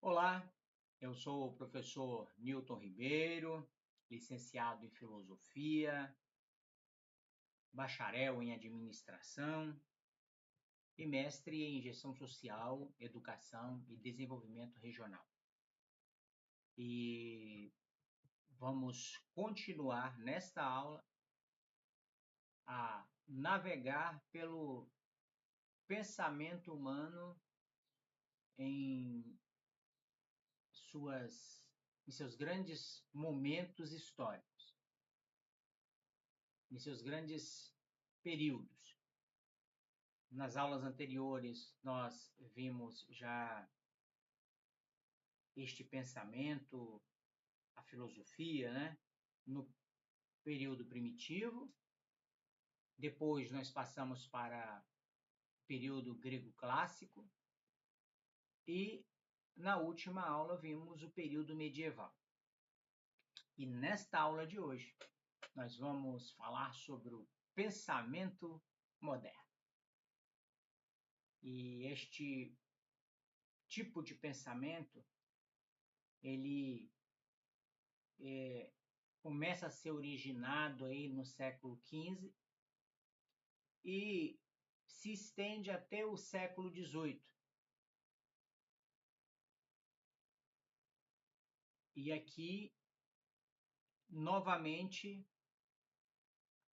Olá, eu sou o professor Newton Ribeiro, licenciado em Filosofia, bacharel em Administração e mestre em Gestão Social, Educação e Desenvolvimento Regional. E vamos continuar nesta aula a navegar pelo pensamento humano em seus grandes momentos históricos, em seus grandes períodos. Nas aulas anteriores, nós vimos já este pensamento, a filosofia, né? No período primitivo. Depois, nós passamos para o período grego clássico. E, na última aula, vimos o período medieval. E nesta aula de hoje, nós vamos falar sobre o pensamento moderno. E este tipo de pensamento, ele começa a ser originado aí no século XV e se estende até o século XVIII. E aqui, novamente,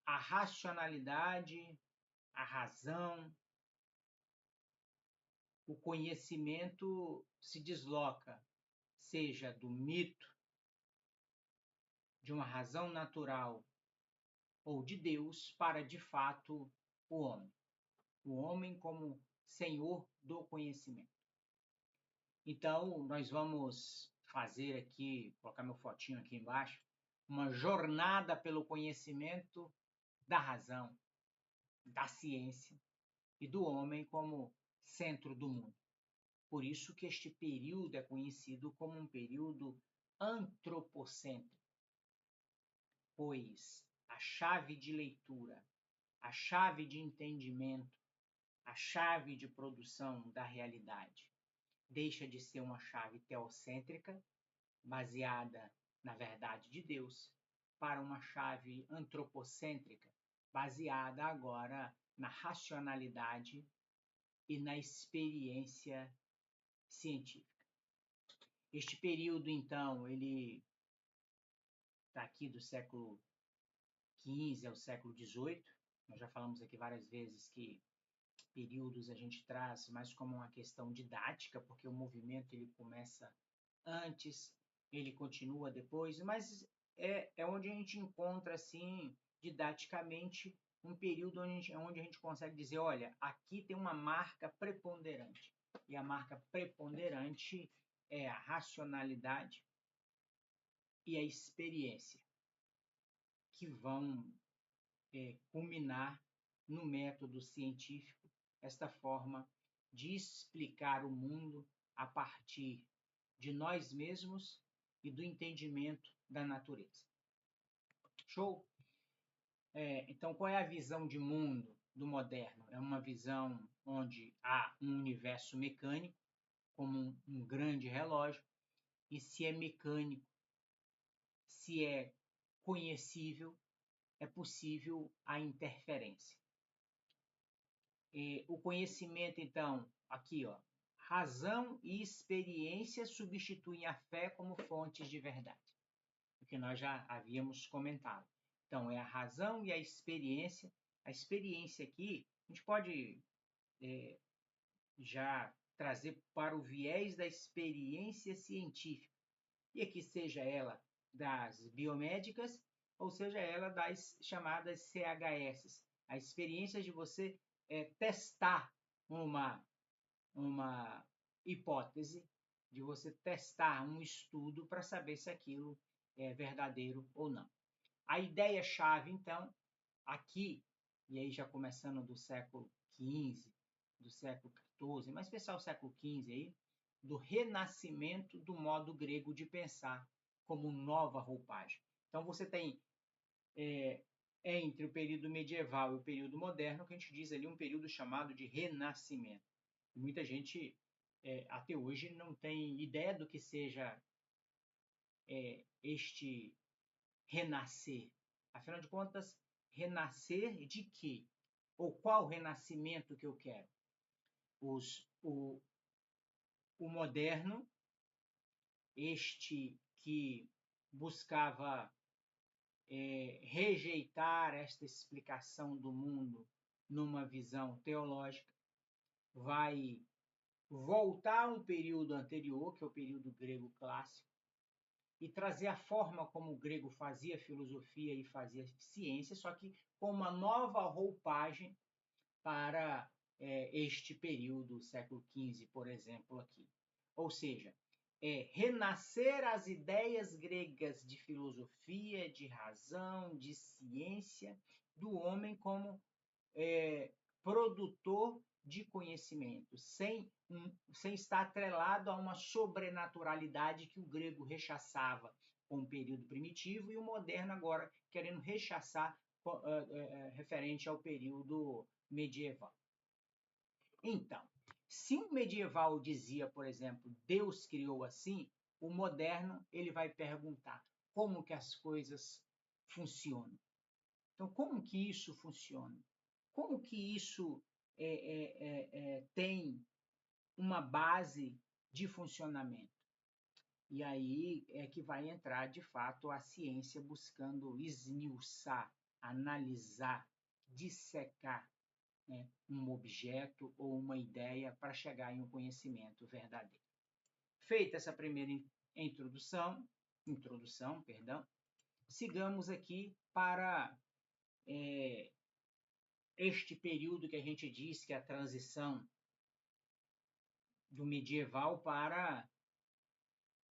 a racionalidade, a razão, o conhecimento se desloca, seja do mito, de uma razão natural ou de Deus, para de fato o homem. O homem como senhor do conhecimento. Então, nós vamos fazer aqui, colocar meu fotinho aqui embaixo, uma jornada pelo conhecimento da razão, da ciência e do homem como centro do mundo. Por isso que este período é conhecido como um período antropocêntrico, pois a chave de leitura, a chave de entendimento, a chave de produção da realidade deixa de ser uma chave teocêntrica, baseada na verdade de Deus, para uma chave antropocêntrica, baseada agora na racionalidade e na experiência científica. Este período, então, ele está aqui do século XV ao século XVIII. Nós já falamos aqui várias vezes que períodos a gente traz mais como uma questão didática, porque o movimento ele começa antes, ele continua depois, mas é onde a gente encontra, assim, didaticamente, um período onde a gente consegue dizer, olha, aqui tem uma marca preponderante. E a marca preponderante é a racionalidade e a experiência, que vão culminar no método científico, esta forma de explicar o mundo a partir de nós mesmos e do entendimento da natureza. Show? Então, qual é a visão de mundo do moderno? É uma visão onde há um universo mecânico, como um grande relógio, e se é mecânico, se é conhecível, é possível a interferência. O conhecimento, então, aqui, ó, razão e experiência substituem a fé como fontes de verdade, o que nós já havíamos comentado. Então, é a razão e a experiência. A experiência aqui, a gente pode já trazer para o viés da experiência científica, e aqui seja ela das biomédicas, ou seja ela das chamadas CHS, a experiência de você testar uma hipótese, de você testar um estudo para saber se aquilo é verdadeiro ou não. A ideia-chave, então, aqui, e aí já começando do século XV, do século XIV, mas especial o século XV aí, do renascimento do modo grego de pensar como nova roupagem. Então você tem entre o período medieval e o período moderno, que a gente diz ali um período chamado de renascimento. Muita gente até hoje não tem ideia do que seja este renascer. Afinal de contas, renascer de quê? Ou qual renascimento que eu quero? O moderno, este que buscava rejeitar esta explicação do mundo numa visão teológica, vai voltar a um período anterior, que é o período grego clássico, e trazer a forma como o grego fazia filosofia e fazia ciência, só que com uma nova roupagem para este período, século XV, por exemplo, aqui. Ou seja, renascer as ideias gregas de filosofia, de razão, de ciência, do homem como produtor de conhecimento, sem estar atrelado a uma sobrenaturalidade que o grego rechaçava com o período primitivo e o moderno agora querendo rechaçar referente ao período medieval. Então, se o medieval dizia, por exemplo, Deus criou assim, o moderno ele vai perguntar como que as coisas funcionam. Então, como que isso funciona? Como que isso tem uma base de funcionamento? E aí é que vai entrar, de fato, a ciência buscando esmiuçar, analisar, dissecar, né, um objeto ou uma ideia para chegar em um conhecimento verdadeiro. Feita essa primeira introdução, perdão, sigamos aqui para este período que a gente diz que é a transição do medieval para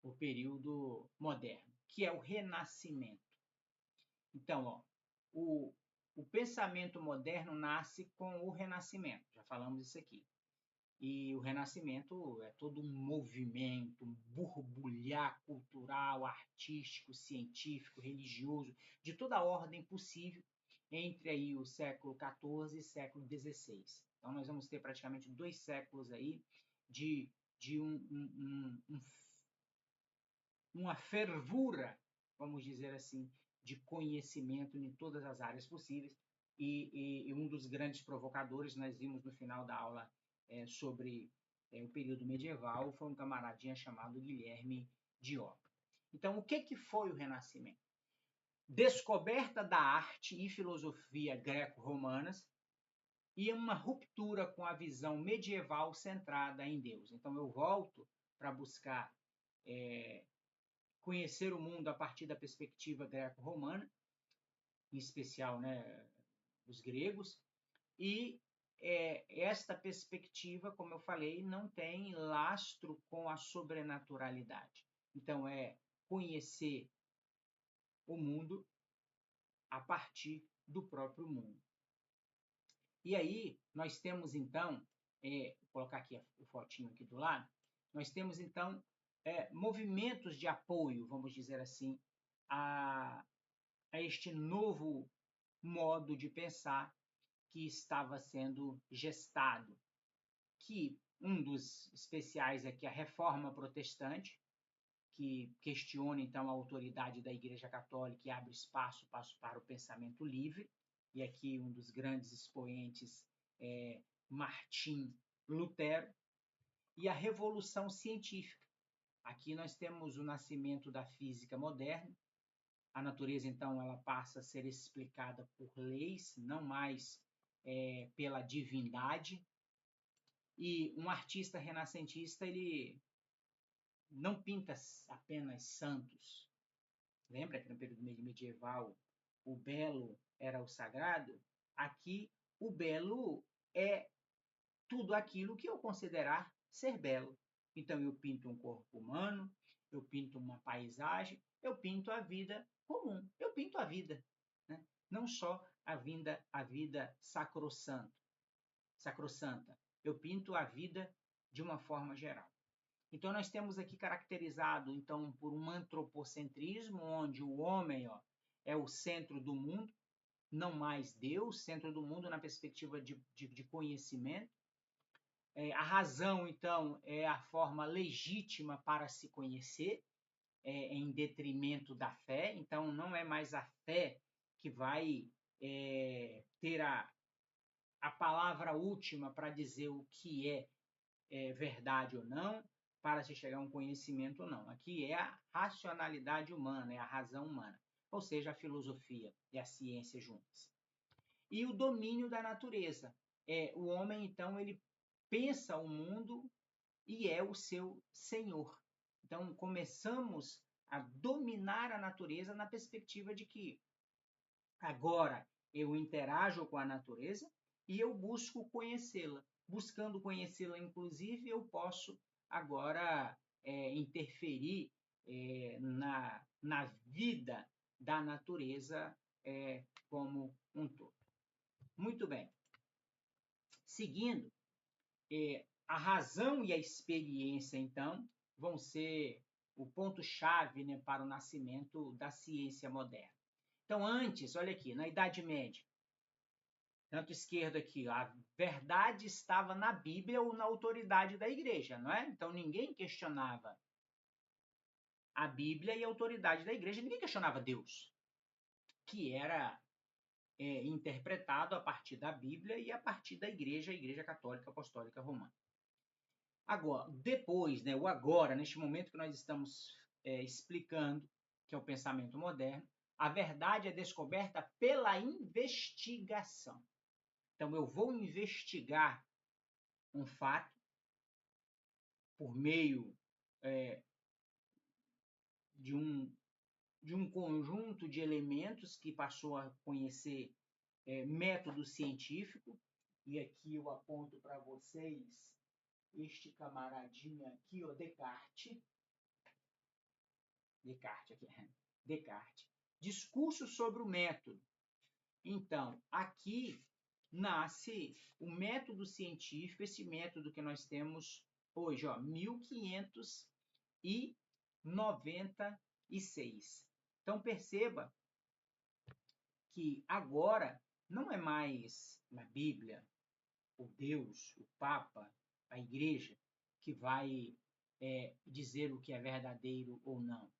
o período moderno, que é o Renascimento. Então, ó, o pensamento moderno nasce com o Renascimento, já falamos isso aqui. E o Renascimento é todo um movimento, um borbulhar cultural, artístico, científico, religioso, de toda a ordem possível, entre aí o século XIV e século XVI. Então, nós vamos ter praticamente 2 séculos aí de uma fervura, vamos dizer assim, de conhecimento em todas as áreas possíveis. E um dos grandes provocadores, nós vimos no final da aula sobre o período medieval, foi um camaradinha chamado Guilherme Diop. Então, o que foi o Renascimento? Descoberta da arte e filosofia greco-romanas e uma ruptura com a visão medieval centrada em Deus. Então, eu volto para buscar conhecer o mundo a partir da perspectiva greco-romana, em especial, né, os gregos, e esta perspectiva, como eu falei, não tem lastro com a sobrenaturalidade. Então, é conhecer o mundo a partir do próprio mundo. E aí, nós temos, então, vou colocar aqui o fotinho aqui do lado, nós temos, então, movimentos de apoio, vamos dizer assim, a este novo modo de pensar que estava sendo gestado, que um dos especiais aqui é a Reforma Protestante, que questiona, então, a autoridade da Igreja Católica e abre espaço para o pensamento livre, e aqui um dos grandes expoentes é Martim Lutero, e a Revolução Científica. Aqui nós temos o nascimento da física moderna. A natureza, então, ela passa a ser explicada por leis, não mais pela divindade. E um artista renascentista, ele não pinta apenas santos. Lembra que no período medieval o belo era o sagrado? Aqui o belo é tudo aquilo que eu considerar ser belo. Então eu pinto um corpo humano, eu pinto uma paisagem, eu pinto a vida comum, eu pinto a vida, né? Não só a vida sacrossanta, eu pinto a vida de uma forma geral. Então nós temos aqui caracterizado então por um antropocentrismo, onde o homem é o centro do mundo, não mais Deus, centro do mundo na perspectiva de conhecimento. A razão, então, é a forma legítima para se conhecer, em detrimento da fé. Então, não é mais a fé que vai ter a palavra última para dizer o que é verdade ou não, para se chegar a um conhecimento ou não. Aqui é a racionalidade humana, é a razão humana, ou seja, a filosofia e a ciência juntas. E o domínio da natureza. O homem, então, ele pensa o mundo e é o seu senhor. Então, começamos a dominar a natureza na perspectiva de que agora eu interajo com a natureza e eu busco conhecê-la. Buscando conhecê-la, inclusive, eu posso agora interferir na vida da natureza como um todo. Muito bem. Seguindo, a razão e a experiência, então, vão ser o ponto-chave, né, para o nascimento da ciência moderna. Então, antes, olha aqui, na Idade Média, canto esquerdo aqui, a verdade estava na Bíblia ou na autoridade da igreja, não é? Então, ninguém questionava a Bíblia e a autoridade da igreja, ninguém questionava Deus, que era interpretado a partir da Bíblia e a partir da igreja, a Igreja Católica Apostólica Romana. Agora, depois, né, o agora, neste momento que nós estamos explicando, que é o pensamento moderno, a verdade é descoberta pela investigação. Então, eu vou investigar um fato por meio de um conjunto de elementos que passou a conhecer método científico, e aqui eu aponto para vocês este camaradinha aqui, ó, Descartes aqui, Descartes. Discurso sobre o método. Então, aqui nasce o método científico, esse método que nós temos hoje, ó, 1596. Então, perceba que agora não é mais na Bíblia, o Deus, o Papa, a Igreja, que vai dizer o que é verdadeiro ou não.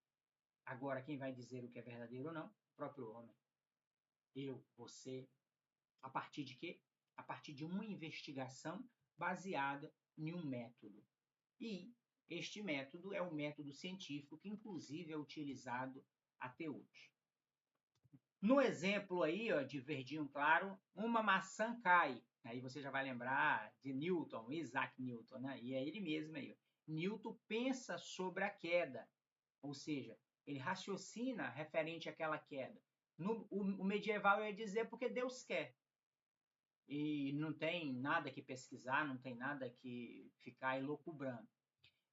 Agora, quem vai dizer o que é verdadeiro ou não? O próprio homem. Eu, você. A partir de quê? A partir de uma investigação baseada em um método. E este método é o método científico que, inclusive, é utilizado até hoje. No exemplo aí, ó, de verdinho claro, uma maçã cai. Aí você já vai lembrar de Newton, Isaac Newton, né? E é ele mesmo aí. Newton pensa sobre a queda, ou seja, ele raciocina referente àquela queda. O medieval ia dizer porque Deus quer. E não tem nada que pesquisar, não tem nada que ficar elucubrando.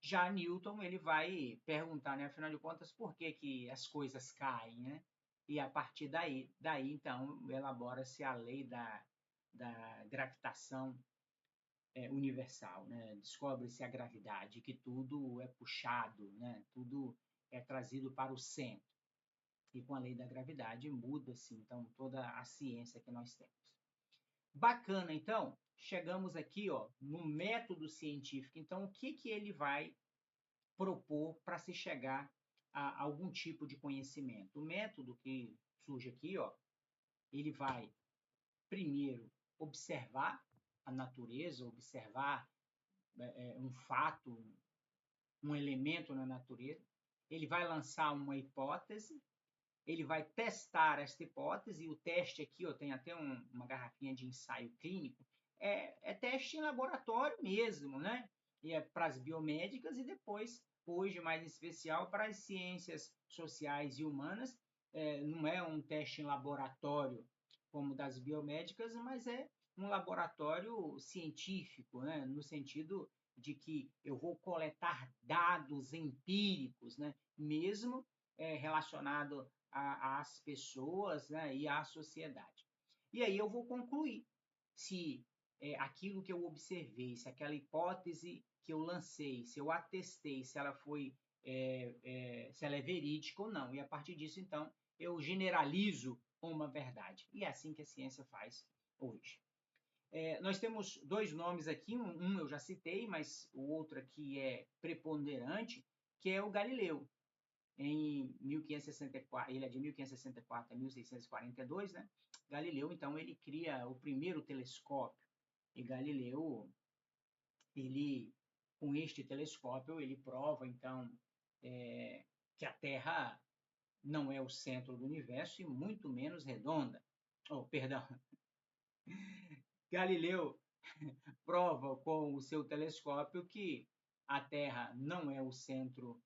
Já Newton, ele vai perguntar, né, afinal de contas, por que que as coisas caem, né? E a partir daí então, elabora-se a lei da gravitação universal, né? Descobre-se a gravidade, que tudo é puxado, né? Tudo é trazido para o centro. E com a lei da gravidade muda-se, então, toda a ciência que nós temos. Bacana, então, chegamos aqui, ó, no método científico. Então, o que que ele vai propor para se chegar a algum tipo de conhecimento? O método que surge aqui, ó, ele vai primeiro observar a natureza, observar um fato, um elemento na natureza. Ele vai lançar uma hipótese, ele vai testar esta hipótese, e o teste aqui, ó, tem até uma garrafinha de ensaio clínico, é teste em laboratório mesmo, né? E é para as biomédicas e depois, hoje mais em especial, para as ciências sociais e humanas. Não é um teste em laboratório como das biomédicas, mas é um laboratório científico, né? No sentido de que eu vou coletar dados empíricos, né? Mesmo relacionado às pessoas, né, e à sociedade. E aí eu vou concluir se aquilo que eu observei, se aquela hipótese que eu lancei, se eu atestei, se ela foi, se ela é verídica ou não. E a partir disso, então, eu generalizo uma verdade. E é assim que a ciência faz hoje. Nós temos dois nomes aqui, um eu já citei, mas o outro aqui é preponderante, que é o Galileu. Em 1564, ele é de 1564 a 1642, né? Galileu, então, ele cria o primeiro telescópio. E Galileu, ele, com este telescópio, ele prova, então, que a Terra não é o centro do universo e muito menos redonda. Oh, perdão. Galileu prova com o seu telescópio que a Terra não é o centro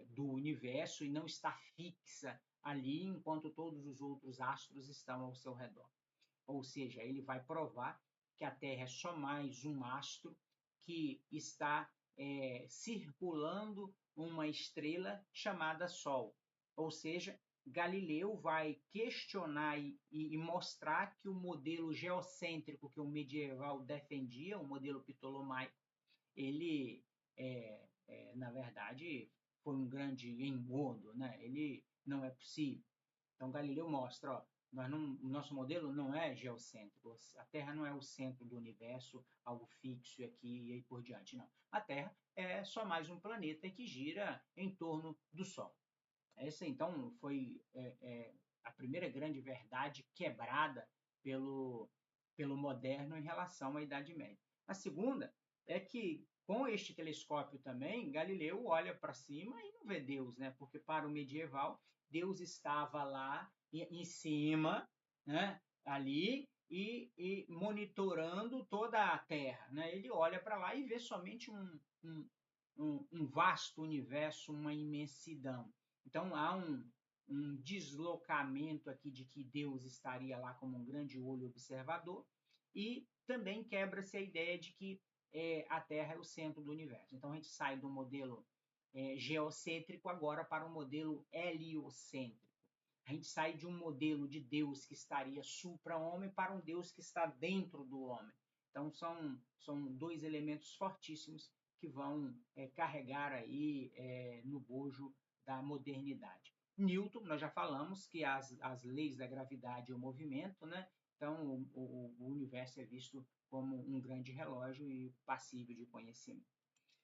do universo e não está fixa ali enquanto todos os outros astros estão ao seu redor. Ou seja, ele vai provar que a Terra é só mais um astro que está circulando uma estrela chamada Sol. Ou seja, Galileu vai questionar e mostrar que o modelo geocêntrico que o medieval defendia, o modelo ptolomaico, ele, na verdade, foi um grande engodo, né? Ele não é possível. Então, Galileu mostra, ó, o nosso modelo não é geocêntrico, a Terra não é o centro do universo, algo fixo aqui e aí por diante, não. A Terra é só mais um planeta que gira em torno do Sol. Essa, então, foi a primeira grande verdade quebrada pelo moderno em relação à Idade Média. A segunda é que, com este telescópio também, Galileu olha para cima e não vê Deus, né? Porque para o medieval, Deus estava lá em cima, né? Ali, e monitorando toda a Terra. Né? Ele olha para lá e vê somente um vasto universo, uma imensidão. Então há um deslocamento aqui de que Deus estaria lá como um grande olho observador, e também quebra-se a ideia de que a Terra é o centro do universo. Então a gente sai do modelo geocêntrico agora para um modelo heliocêntrico. A gente sai de um modelo de Deus que estaria supra-homem para um Deus que está dentro do homem. Então são dois elementos fortíssimos que vão carregar aí no bojo da modernidade. Newton, nós já falamos que as leis da gravidade e o movimento, né? Então o universo é visto como um grande relógio e passível de conhecimento.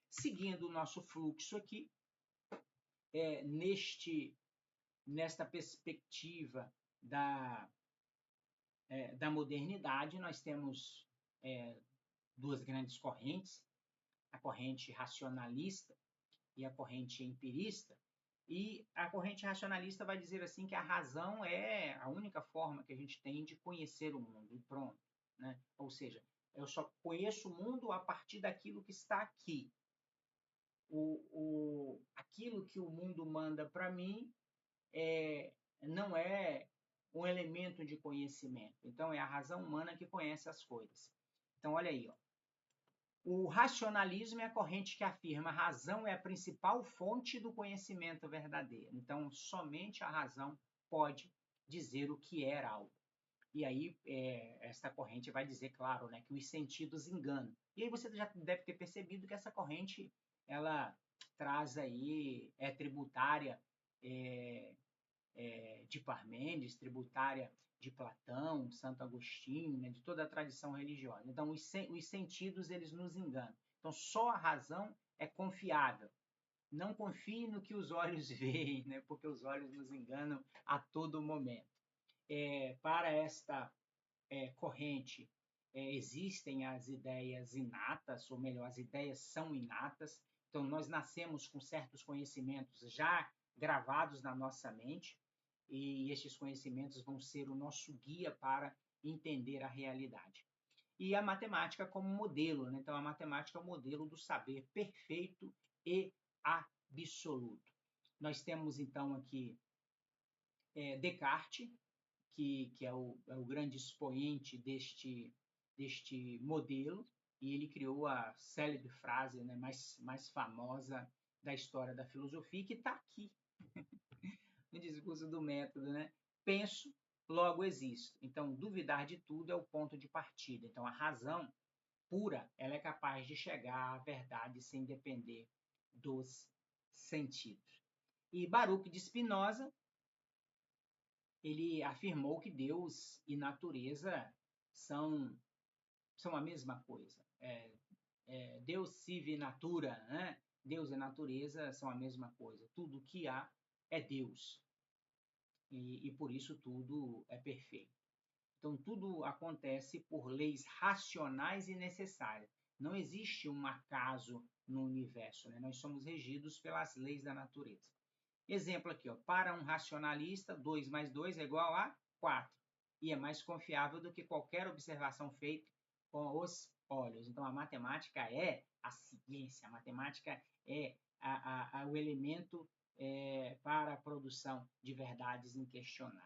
Seguindo o nosso fluxo aqui, nesta perspectiva da modernidade, nós temos duas grandes correntes, a corrente racionalista e a corrente empirista. E a corrente racionalista vai dizer assim que a razão é a única forma que a gente tem de conhecer o mundo, e pronto. Né? Ou seja, eu só conheço o mundo a partir daquilo que está aqui. Aquilo que o mundo manda para mim não é um elemento de conhecimento. Então, é a razão humana que conhece as coisas. Então, olha aí, ó. O racionalismo é a corrente que afirma a razão é a principal fonte do conhecimento verdadeiro. Então, somente a razão pode dizer o que é algo. E aí, esta corrente vai dizer, claro, né, que os sentidos enganam. E aí você já deve ter percebido que essa corrente, ela traz aí, tributária de Parmênides, tributária de Platão, Santo Agostinho, né, de toda a tradição religiosa. Então, os sentidos, eles nos enganam. Então, só a razão é confiável. Não confie no que os olhos veem, né, porque os olhos nos enganam a todo momento. Para esta corrente, existem as ideias inatas, ou melhor, as ideias são inatas. Então, nós nascemos com certos conhecimentos já gravados na nossa mente, e estes conhecimentos vão ser o nosso guia para entender a realidade. E a matemática como modelo, né? Então a matemática é o modelo do saber perfeito e absoluto. Nós temos então aqui Descartes, que é o grande expoente deste modelo, e ele criou a célebre frase, né, mais famosa da história da filosofia, que está aqui no discurso do método, né? Penso, logo existo. Então, duvidar de tudo é o ponto de partida. Então, a razão pura, ela é capaz de chegar à verdade sem depender dos sentidos. E Baruch de Spinoza, ele afirmou que Deus e natureza são são a mesma coisa. Deus sive natura, né? Deus e natureza são a mesma coisa. Tudo que há é Deus. E por isso tudo é perfeito. Então, tudo acontece por leis racionais e necessárias. Não existe um acaso no universo, né? Nós somos regidos pelas leis da natureza. Exemplo aqui, ó, para um racionalista, 2 mais 2 é igual a 4. E é mais confiável do que qualquer observação feita com os olhos. Então, a matemática é a ciência, a matemática é o elemento para a produção de verdades inquestionáveis.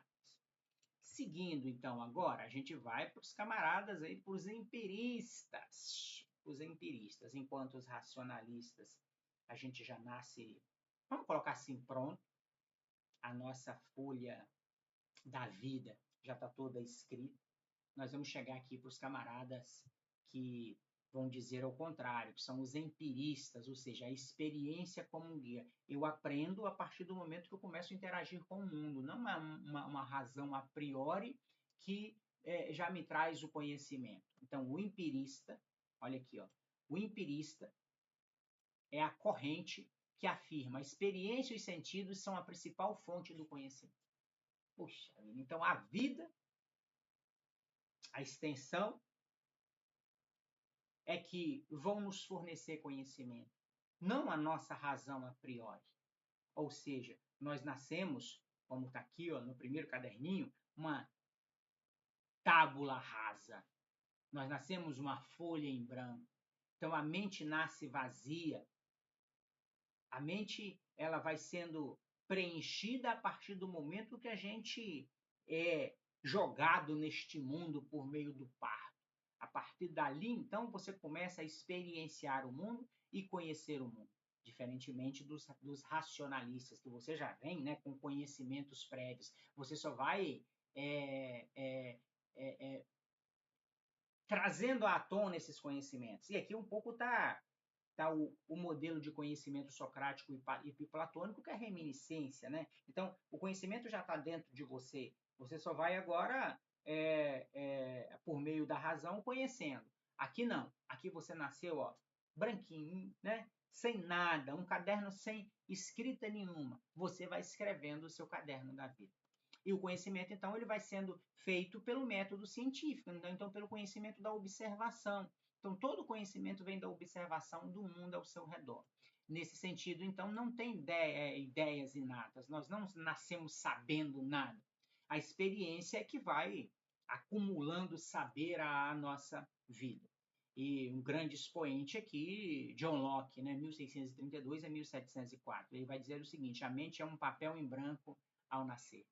Seguindo, então, agora, a gente vai para os camaradas aí, para os empiristas. Os empiristas, enquanto os racionalistas, a gente já nasce, vamos colocar assim, pronto, a nossa folha da vida já está toda escrita. Nós vamos chegar aqui para os camaradas que vão dizer ao contrário, que são os empiristas, ou seja, a experiência como um guia. Eu aprendo a partir do momento que eu começo a interagir com o mundo, não uma razão a priori que já me traz o conhecimento. Então, o empirista, olha aqui, ó, o empirista é a corrente que afirma a experiência e os sentidos são a principal fonte do conhecimento. Puxa, então a vida, a extensão, é que vão nos fornecer conhecimento, não a nossa razão a priori. Ou seja, nós nascemos, como está aqui ó, no primeiro caderninho, uma tábula rasa. Nós nascemos uma folha em branco. Então a mente nasce vazia. A mente ela vai sendo preenchida a partir do momento que a gente é jogado neste mundo por meio do parto. A partir dali, então, você começa a experienciar o mundo e conhecer o mundo. Diferentemente dos racionalistas, que você já vem né, com conhecimentos prévios. Você só vai trazendo à tona esses conhecimentos. E aqui um pouco está o modelo de conhecimento socrático e platônico, que é a reminiscência, né? Então, o conhecimento já está dentro de você. Você só vai agora, por meio da razão, conhecendo. Aqui não. Aqui você nasceu, ó, branquinho, né? Sem nada, um caderno sem escrita nenhuma. Você vai escrevendo o seu caderno da vida. E o conhecimento, então, ele vai sendo feito pelo método científico, então pelo conhecimento da observação. Então, todo conhecimento vem da observação do mundo ao seu redor. Nesse sentido, então, não tem ideias inatas. Nós não nascemos sabendo nada. A experiência é que vai acumulando saber à nossa vida. E um grande expoente aqui, John Locke, né, 1632 a 1704. Ele vai dizer o seguinte: a mente é um papel em branco ao nascer.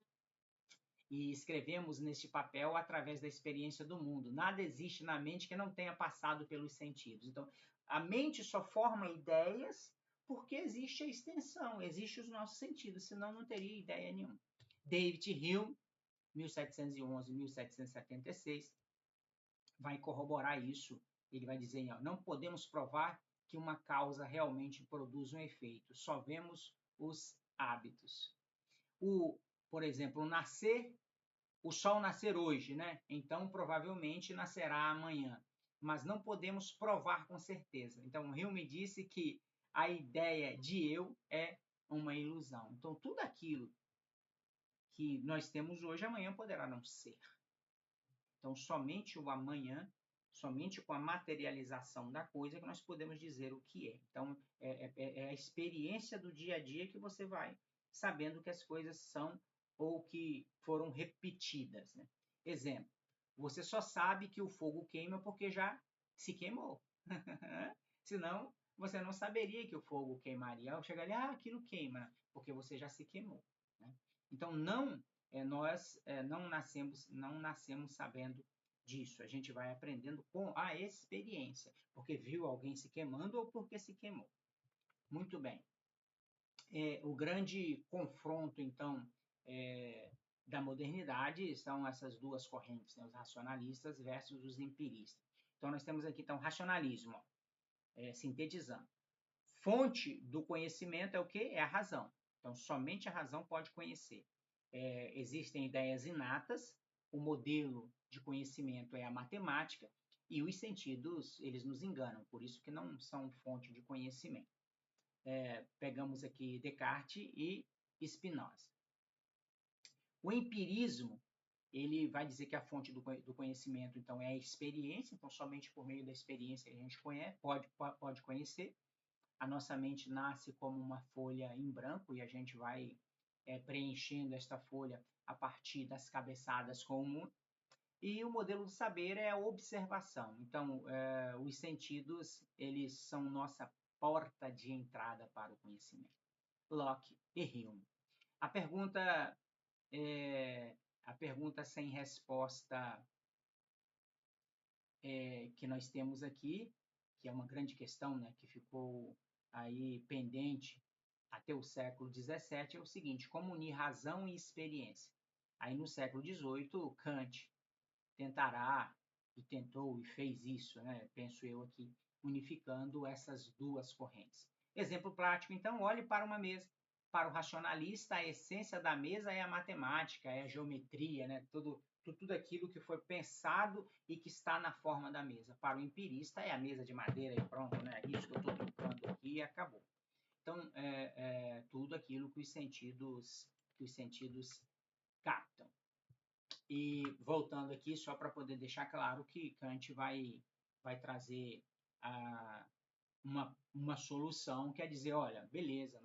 E escrevemos neste papel através da experiência do mundo. Nada existe na mente que não tenha passado pelos sentidos. Então, a mente só forma ideias porque existe a extensão, existe os nossos sentidos, senão não teria ideia nenhuma. David Hume, 1711-1776, vai corroborar isso. Ele vai dizer, ó, não podemos provar que uma causa realmente produz um efeito, só vemos os hábitos. Por exemplo, o sol nascer hoje, né? Então, provavelmente nascerá amanhã. Mas não podemos provar com certeza. Então, Hume disse que a ideia de eu é uma ilusão. Então, tudo aquilo que nós temos hoje, amanhã poderá não ser. Então, somente o amanhã, somente com a materialização da coisa que nós podemos dizer o que é. Então, é a experiência do dia a dia que você vai sabendo que as coisas são ou que foram repetidas. Né? Exemplo, você só sabe que o fogo queima porque já se queimou. Senão, você não saberia que o fogo queimaria. Ao chegar ali, aquilo queima, porque você já se queimou. Né? Então, nós não nascemos sabendo disso. A gente vai aprendendo com a experiência, porque viu alguém se queimando ou porque se queimou. Muito bem. O grande confronto, então, da modernidade são essas duas correntes, né? Os racionalistas versus os empiristas. Então, nós temos aqui, então, racionalismo, sintetizando. Fonte do conhecimento é o quê? É a razão. Então, somente a razão pode conhecer. Existem ideias inatas, o modelo de conhecimento é a matemática, E os sentidos, eles nos enganam, por isso que não são fonte de conhecimento. Pegamos aqui Descartes e Spinoza. O empirismo, ele vai dizer que a fonte do conhecimento, então, é a experiência, então, somente por meio da experiência a gente pode conhecer. A nossa mente nasce como uma folha em branco e a gente vai preenchendo esta folha a partir das cabeçadas com o mundo. E o modelo do saber é a observação. Então, os sentidos, eles são nossa porta de entrada para o conhecimento. Locke e Hume. A pergunta sem resposta que nós temos aqui, que é uma grande questão, né, que ficou aí pendente até o século XVII, é o seguinte: como unir razão e experiência? Aí no século XVIII, Kant tentará, e tentou e fez isso, né, penso eu aqui, unificando essas duas correntes. Exemplo prático, então, olhe para uma mesa. Para o racionalista, a essência da mesa é a matemática, é a geometria, né, tudo aquilo que foi pensado e que está na forma da mesa. Para o empirista, é a mesa de madeira e pronto, né, isso que eu estou trocando aqui e acabou. Então, tudo aquilo que os sentidos captam. E voltando aqui, só para poder deixar claro que Kant vai trazer uma solução, quer dizer, olha, beleza,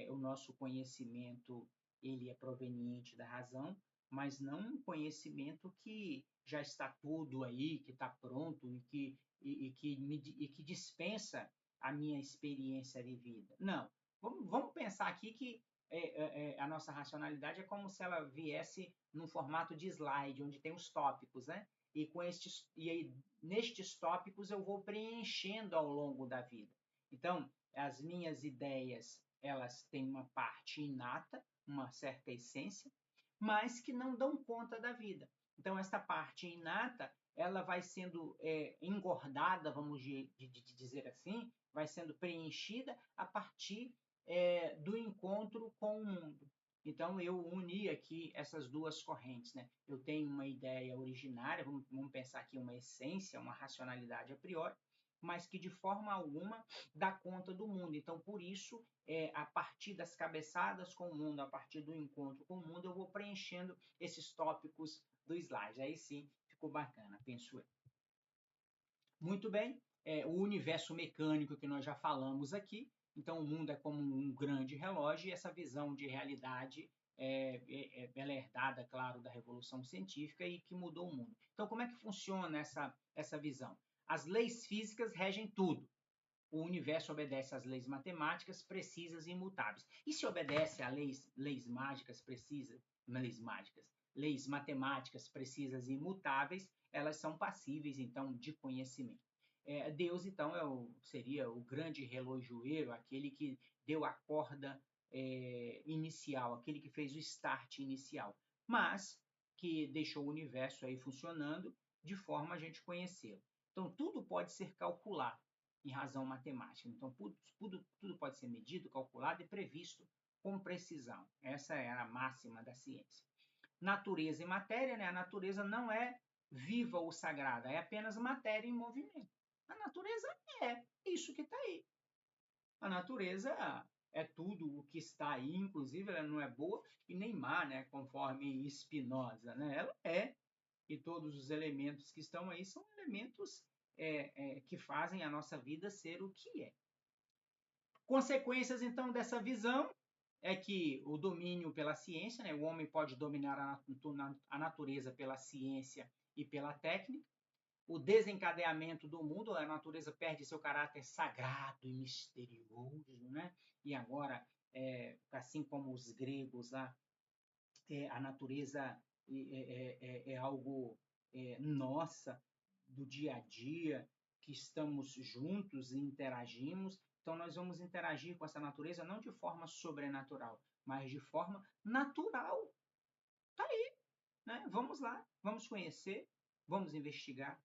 o nosso conhecimento ele é proveniente da razão, mas não um conhecimento que já está tudo aí, que está pronto e que dispensa a minha experiência de vida. Não, vamos pensar aqui que a nossa racionalidade é como se ela viesse num formato de slide, onde tem os tópicos, né? E aí, nestes tópicos eu vou preenchendo ao longo da vida. Então, as minhas ideias, elas têm uma parte inata, uma certa essência, mas que não dão conta da vida. Então, esta parte inata, ela vai sendo engordada, vamos dizer assim, vai sendo preenchida a partir do encontro com o mundo. Então, eu uni aqui essas duas correntes, né? Eu tenho uma ideia originária, vamos pensar aqui uma essência, uma racionalidade a priori, mas que de forma alguma dá conta do mundo. Então, por isso, a partir das cabeçadas com o mundo, a partir do encontro com o mundo, eu vou preenchendo esses tópicos do slide. Aí sim, ficou bacana, penso eu. Muito bem, o universo mecânico que nós já falamos aqui. Então, o mundo é como um grande relógio e essa visão de realidade ela é herdada, claro, da Revolução Científica e que mudou o mundo. Então, como é que funciona essa visão? As leis físicas regem tudo. O universo obedece às leis matemáticas precisas e imutáveis. E se obedece a leis mágicas precisas, leis matemáticas precisas e imutáveis, elas são passíveis, então, de conhecimento. Deus, então, seria o grande relojoeiro, aquele que deu a corda inicial, aquele que fez o start inicial, mas que deixou o universo aí funcionando de forma a gente conhecê-lo. Então, tudo pode ser calculado em razão matemática. Então, tudo pode ser medido, calculado e previsto com precisão. Essa é a máxima da ciência. Natureza e matéria, né? A natureza não é viva ou sagrada, é apenas matéria em movimento. A natureza é isso que está aí. A natureza é tudo o que está aí, inclusive ela não é boa e nem má, né? Conforme Spinoza, né? Ela é, e todos os elementos que estão aí são elementos que fazem a nossa vida ser o que é. Consequências, então, dessa visão é que o domínio pela ciência, né? O homem pode dominar a natureza pela ciência e pela técnica. O desencadeamento do mundo, a natureza perde seu caráter sagrado e misterioso, né? E agora, assim como os gregos lá, a natureza é algo nossa, do dia a dia, que estamos juntos e interagimos. Então, nós vamos interagir com essa natureza não de forma sobrenatural, mas de forma natural. Tá aí, né? Vamos lá, vamos conhecer, vamos investigar.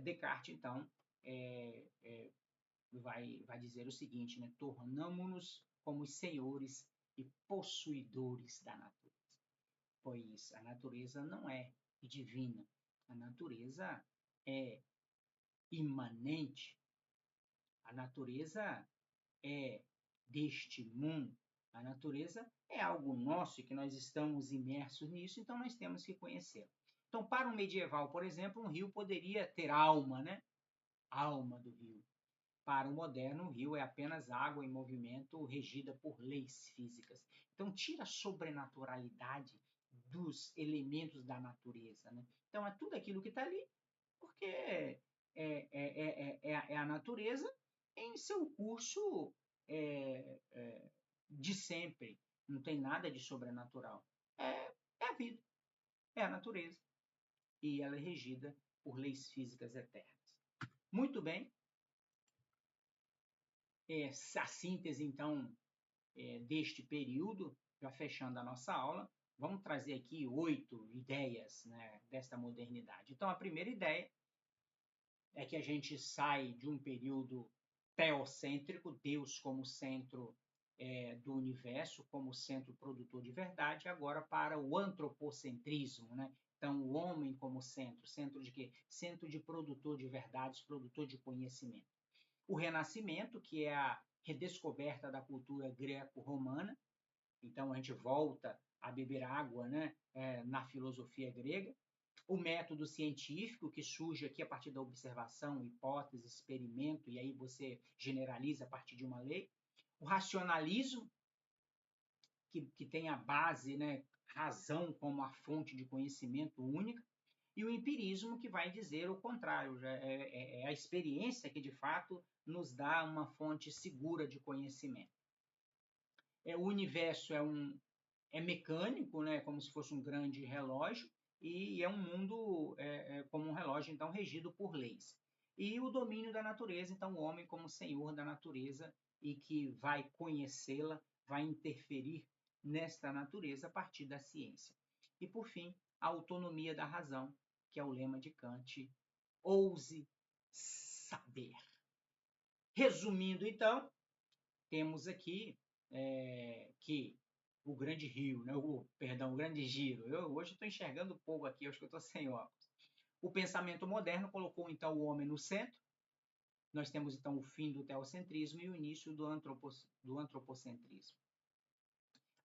Descartes, então, vai dizer o seguinte, né? Tornamo-nos como os senhores e possuidores da natureza. Pois a natureza não é divina. A natureza é imanente, a natureza é deste mundo, a natureza é algo nosso que nós estamos imersos nisso, então nós temos que conhecê-la. Então, para um medieval, por exemplo, um rio poderia ter alma, né? Alma do rio. Para o moderno, o rio é apenas água em movimento regida por leis físicas. Então, tira a sobrenaturalidade dos elementos da natureza, né? Então, é tudo aquilo que está ali, porque é a natureza em seu curso de sempre. Não tem nada de sobrenatural. É a vida, é a natureza. E ela é regida por leis físicas eternas. Muito bem. A síntese, então, deste período, já fechando a nossa aula, vamos trazer aqui 8 ideias, né, desta modernidade. Então, a primeira ideia é que a gente sai de um período teocêntrico, Deus como centro do universo, como centro produtor de verdade, agora para o antropocentrismo, né? Então, o homem como centro, centro de quê? Centro de produtor de verdades, produtor de conhecimento. O Renascimento, que é a redescoberta da cultura greco-romana, então a gente volta a beber água, né, na filosofia grega. O método científico, que surge aqui a partir da observação, hipótese, experimento, e aí você generaliza a partir de uma lei. O racionalismo, que tem a base, né, razão como a fonte de conhecimento única. E o empirismo, que vai dizer o contrário, é a experiência que, de fato, nos dá uma fonte segura de conhecimento. O universo é mecânico, né, como se fosse um grande relógio, e é um mundo como um relógio, então, regido por leis. E o domínio da natureza, então, o homem como senhor da natureza e que vai conhecê-la, vai interferir nesta natureza a partir da ciência. E, por fim, a autonomia da razão, que é o lema de Kant, ouse saber. Resumindo, então, temos aqui que o grande rio, né? o grande giro. Hoje estou enxergando pouco aqui, acho que eu estou sem óculos. O pensamento moderno colocou, então, o homem no centro. Nós temos, então, o fim do teocentrismo e o início do antropocentrismo.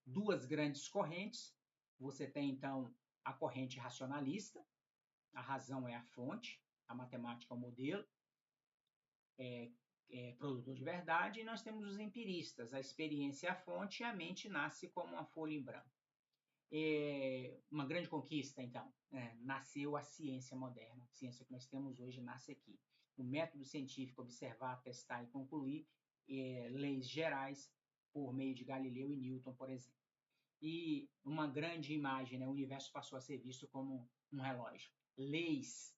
Duas grandes correntes. Você tem, então, a corrente racionalista. A razão é a fonte, a matemática é o modelo, produtor de verdade, e nós temos os empiristas, a experiência é a fonte e a mente nasce como uma folha em branco. Uma grande conquista, então, nasceu a ciência moderna, a ciência que nós temos hoje nasce aqui. O método científico, observar, testar e concluir leis gerais por meio de Galileu e Newton, por exemplo. E uma grande imagem, né? O universo passou a ser visto como um relógio. Leis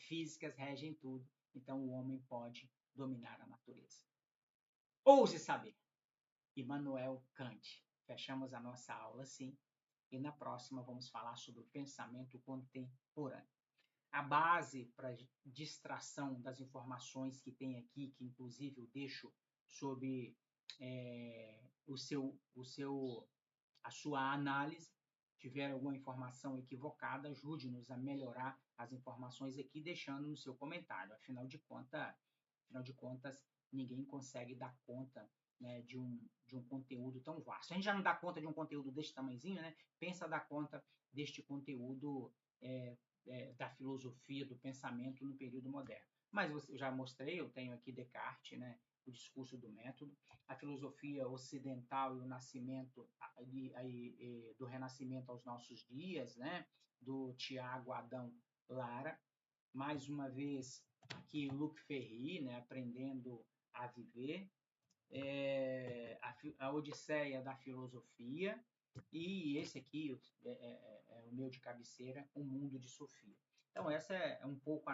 físicas regem tudo, então o homem pode dominar a natureza. Ouse saber. Immanuel Kant. Fechamos a nossa aula assim, e na próxima vamos falar sobre o pensamento contemporâneo. A base para distração das informações que tem aqui, que inclusive eu deixo sobre a sua análise. Tiver alguma informação equivocada, ajude-nos a melhorar as informações aqui, deixando no seu comentário. Afinal de contas, ninguém consegue dar conta, né, de um conteúdo tão vasto. A gente já não dá conta de um conteúdo deste tamanhozinho, né? Pensa dar conta deste conteúdo da filosofia, do pensamento no período moderno. Mas eu já mostrei, eu tenho aqui Descartes, né? O discurso do método, a filosofia ocidental e o nascimento do Renascimento aos nossos dias, né? Do Tiago Adão Lara. Mais uma vez, aqui Luc Ferry, né? Aprendendo a Viver. A Odisseia da Filosofia. E esse aqui é o meu de cabeceira, O Mundo de Sofia. Então, essa é um pouco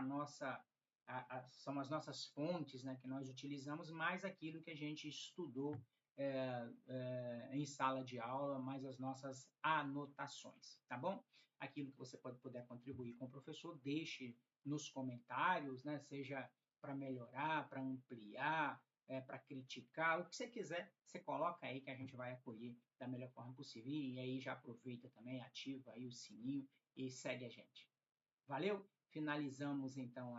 são as nossas fontes, né, que nós utilizamos, mais aquilo que a gente estudou em sala de aula, mais as nossas anotações, tá bom? Aquilo que você puder contribuir com o professor, deixe nos comentários, né, seja para melhorar, para ampliar, para criticar, o que você quiser, você coloca aí que a gente vai acolher da melhor forma possível. E aí já aproveita também, ativa aí o sininho e segue a gente. Valeu? finalizamos então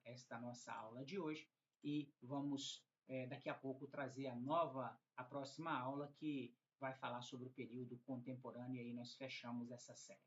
esta nossa aula de hoje e vamos daqui a pouco trazer a próxima aula que vai falar sobre o período contemporâneo e aí nós fechamos essa série.